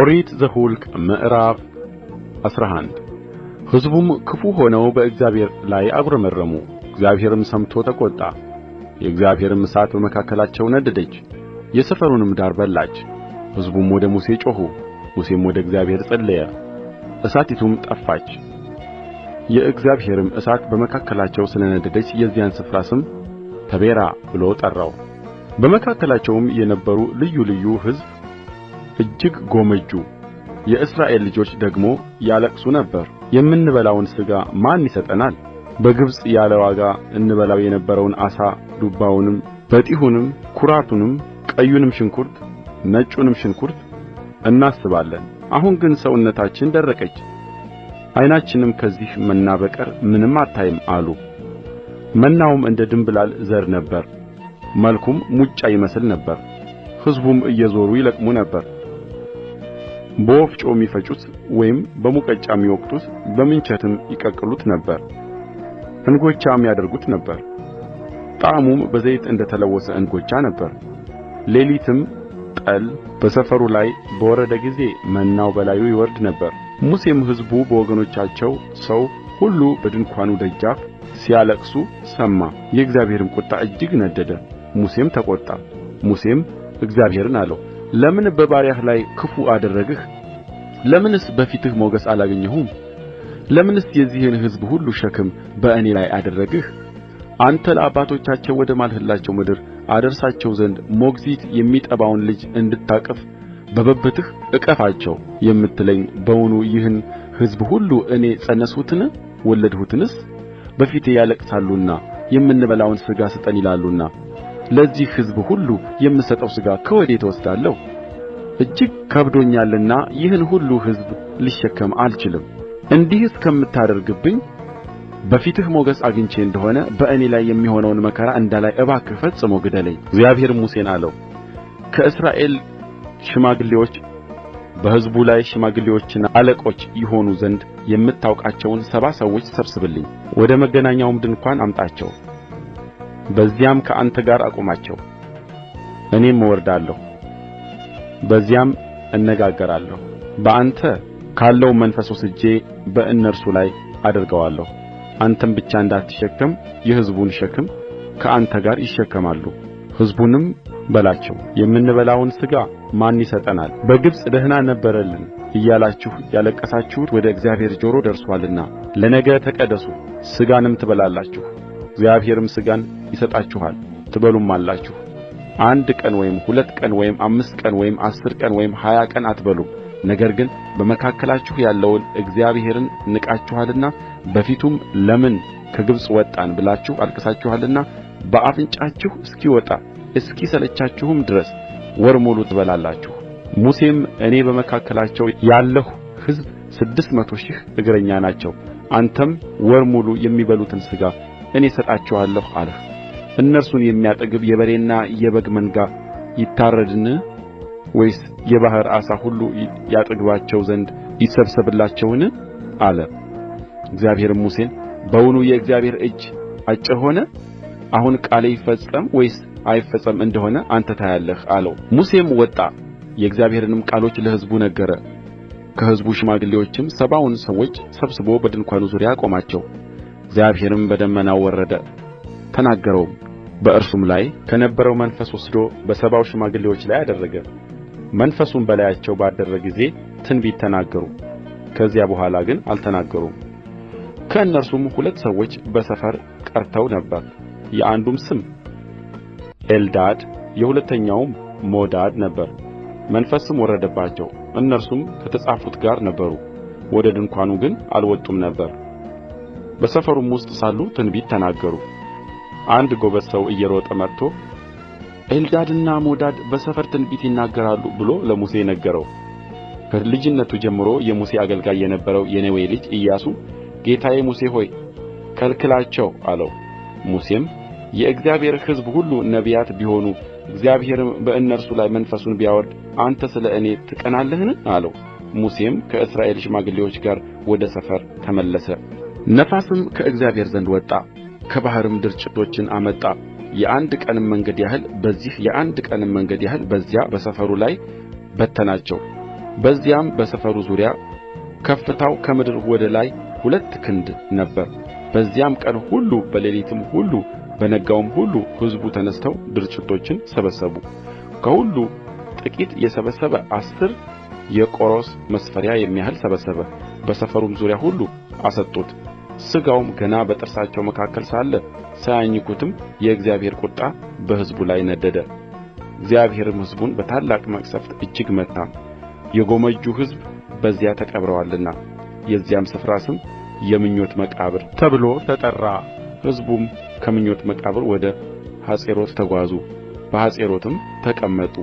ኦሪት ዘኍልቍ ምዕራፍ 11 ሕዝቡም ክፉ ሆነው በእግዚአብሔር ላይ አጕረመረሙ። እግዚአብሔርም ሰምቶ ተቈጣ። የእግዚአብሔርም እሳት በመካከላቸው ነደደች፣ የሰፈሩንም ዳር በላች። ሕዝቡም ወደ ሙሴ ጮኹ። ሙሴም ወደ እግዚአብሔር ጸለየ፣ እሳቲቱም ጠፋች። የእግዚአብሔርም እሳት በመካከላቸው ስለ ነደደች የዚያን ስፍራ ስም ተቤራ ብሎ ጠራው። በመካከላቸውም የነበሩ ልዩ ልዩ ሕዝብ እጅግ ጎመጁ። የእስራኤል ልጆች ደግሞ ያለቅሱ ነበር፣ የምንበላውን ሥጋ ማን ይሰጠናል? በግብፅ ያለ ዋጋ እንበላው የነበረውን ዓሣ ዱባውንም፣ በጢኹንም፣ ኩራቱንም፣ ቀዩንም ሽንኩርት፣ ነጩንም ሽንኩርት እናስባለን። አሁን ግን ሰውነታችን ደረቀች፣ ዓይናችንም ከዚህ መና በቀር ምንም አታይም አሉ። መናውም እንደ ድንብላል ዘር ነበረ፣ መልኩም ሙጫ ይመስል ነበር። ሕዝቡም እየዞሩ ይለቅሙ ነበር። በወፍጮም ይፈጩት ወይም በሙቀጫም ይወቅጡት፣ በምንቸትም ይቀቅሉት ነበር፣ እንጐቻም ያደርጉት ነበር። ጣዕሙም በዘይት እንደ ተለወሰ እንጐቻ ነበረ። ሌሊትም ጠል በሰፈሩ ላይ በወረደ ጊዜ መናው በላዩ ይወርድ ነበር። ሙሴም ሕዝቡ በወገኖቻቸው ሰው ሁሉ በድንኳኑ ደጃፍ ሲያለቅሱ ሰማ። የእግዚአብሔርም ቍጣ እጅግ ነደደ፣ ሙሴም ተቈጣ። ሙሴም እግዚአብሔርን አለው፣ ለምን በባሪያህ ላይ ክፉ አደረግህ? ለምንስ በፊትህ ሞገስ አላገኘሁም? ለምንስ የዚህን ሕዝብ ሁሉ ሸክም በእኔ ላይ አደረግህ? አንተ ለአባቶቻቸው ወደ ማልህላቸው ምድር አደርሳቸው ዘንድ ሞግዚት የሚጠባውን ልጅ እንድታቅፍ በብብትህ እቀፋቸው የምትለኝ በውኑ ይህን ሕዝብ ሁሉ እኔ ፀነስሁትን ወለድሁትንስ? በፊቴ ያለቅሳሉና የምንበላውን ሥጋ ስጠን ይላሉና ለዚህ ሕዝብ ሁሉ የምሰጠው ሥጋ ከወዴት እወስዳለሁ? እጅግ ከብዶኛልና ይህን ሁሉ ሕዝብ ልሸከም አልችልም። እንዲህስ ከምታደርግብኝ በፊትህ ሞገስ አግኝቼ እንደሆነ በእኔ ላይ የሚሆነውን መከራ እንዳላይ እባክህ ፈጽሞ ግደለኝ። እግዚአብሔርም ሙሴን አለው፣ ከእስራኤል ሽማግሌዎች በሕዝቡ ላይ ሽማግሌዎችና አለቆች ይሆኑ ዘንድ የምታውቃቸውን 70 ሰዎች ሰብስብልኝ። ወደ መገናኛውም ድንኳን አምጣቸው፣ በዚያም ከአንተ ጋር አቁማቸው። እኔም እወርዳለሁ፣ በዚያም እነጋገራለሁ። በአንተ ካለው መንፈስ ወስጄ በእነርሱ ላይ አደርገዋለሁ። አንተም ብቻ እንዳትሸከም የሕዝቡን ሸክም ከአንተ ጋር ይሸከማሉ። ሕዝቡንም በላቸው፣ የምንበላውን ሥጋ ማን ይሰጠናል? በግብፅ ደኅና ነበረልን እያላችሁ ያለቀሳችሁት ወደ እግዚአብሔር ጆሮ ደርሶአልና ለነገ ተቀደሱ፣ ሥጋንም ትበላላችሁ። እግዚአብሔርም ሥጋን ይሰጣችኋል ትበሉማላችሁ። 1 ቀን ወይም 2 ቀን ወይም 5 ቀን ወይም 10 ቀን ወይም 20 ቀን አትበሉም። ነገር ግን በመካከላችሁ ያለውን እግዚአብሔርን ንቃችኋልና በፊቱም ለምን ከግብፅ ወጣን ብላችሁ አልቅሳችኋልና በአፍንጫችሁ እስኪወጣ እስኪሰለቻችሁም ድረስ ወር ሙሉ ትበላላችሁ። ሙሴም እኔ በመካከላቸው ያለሁ ሕዝብ 600,000 እግረኛ ናቸው፣ አንተም ወር ሙሉ የሚበሉትን ሥጋ እኔ እሰጣቸዋለሁ አልህ። እነርሱን የሚያጠግብ የበሬና የበግ መንጋ ይታረድን? ወይስ የባሕር ዓሣ ሁሉ ያጠግባቸው ዘንድ ይሰብሰብላቸውን? አለ። እግዚአብሔርም ሙሴን በውኑ የእግዚአብሔር እጅ አጭር ሆነ? አሁን ቃሌ ይፈጸም ወይስ አይፈጸም እንደሆነ አንተ ታያለህ አለው። ሙሴም ወጣ፣ የእግዚአብሔርንም ቃሎች ለሕዝቡ ነገረ። ከሕዝቡ ሽማግሌዎችም 70ውን ሰዎች ሰብስቦ በድንኳኑ ዙሪያ አቆማቸው። እግዚአብሔርም በደመናው ወረደ ተናገረውም፣ በእርሱም ላይ ከነበረው መንፈስ ወስዶ በ70ው ሽማግሌዎች ላይ አደረገ። መንፈሱም በላያቸው ባደረ ጊዜ ትንቢት ተናገሩ፣ ከዚያ በኋላ ግን አልተናገሩም። ከእነርሱም 2 ሰዎች በሰፈር ቀርተው ነበር፣ የአንዱም ስም ኤልዳድ የሁለተኛውም ሞዳድ ነበር። መንፈስም ወረደባቸው፣ እነርሱም ከተጻፉት ጋር ነበሩ፣ ወደ ድንኳኑ ግን አልወጡም ነበር። በሰፈሩም ውስጥ ሳሉ ትንቢት ተናገሩ። አንድ ጎበዝ ሰው እየሮጠ መጥቶ ኤልዳድና ሞዳድ በሰፈር ትንቢት ይናገራሉ ብሎ ለሙሴ ነገረው። ከልጅነቱ ጀምሮ የሙሴ አገልጋይ የነበረው የነዌ ልጅ ኢያሱ ጌታዬ ሙሴ ሆይ ከልክላቸው አለው። ሙሴም የእግዚአብሔር ሕዝብ ሁሉ ነቢያት ቢሆኑ እግዚአብሔርም በእነርሱ ላይ መንፈሱን ቢያወርድ አንተ ስለ እኔ ትቀናለህን? አለው። ሙሴም ከእስራኤል ሽማግሌዎች ጋር ወደ ሰፈር ተመለሰ። ነፋስም ከእግዚአብሔር ዘንድ ወጣ፣ ከባሕርም ድርጭቶችን አመጣ። የ1 ቀንም መንገድ ያህል በዚህ የ1 ቀንም መንገድ ያህል በዚያ በሰፈሩ ላይ በተናቸው። በዚያም በሰፈሩ ዙሪያ ከፍታው ከምድር ወደ ላይ 2 ክንድ ነበረ። በዚያም ቀን ሁሉ በሌሊትም ሁሉ በነጋውም ሁሉ ሕዝቡ ተነሥተው ድርጭቶችን ሰበሰቡ። ከሁሉ ጥቂት የሰበሰበ 10 የቆሮስ መስፈሪያ የሚያህል ሰበሰበ። በሰፈሩም ዙሪያ ሁሉ አሰጡት። ሥጋውም ገና በጥርሳቸው መካከል ሳለ ሳያኝኩትም የእግዚአብሔር ቍጣ በሕዝቡ ላይ ነደደ። እግዚአብሔርም ሕዝቡን በታላቅ መቅሠፍት እጅግ መታ። የጎመጁ ሕዝብ በዚያ ተቀብረዋልና የዚያም ስፍራ ስም የምኞት መቃብር ተብሎ ተጠራ። ሕዝቡም ከምኞት መቃብር ወደ ሐጼሮት ተጓዙ፣ በሐጼሮትም ተቀመጡ።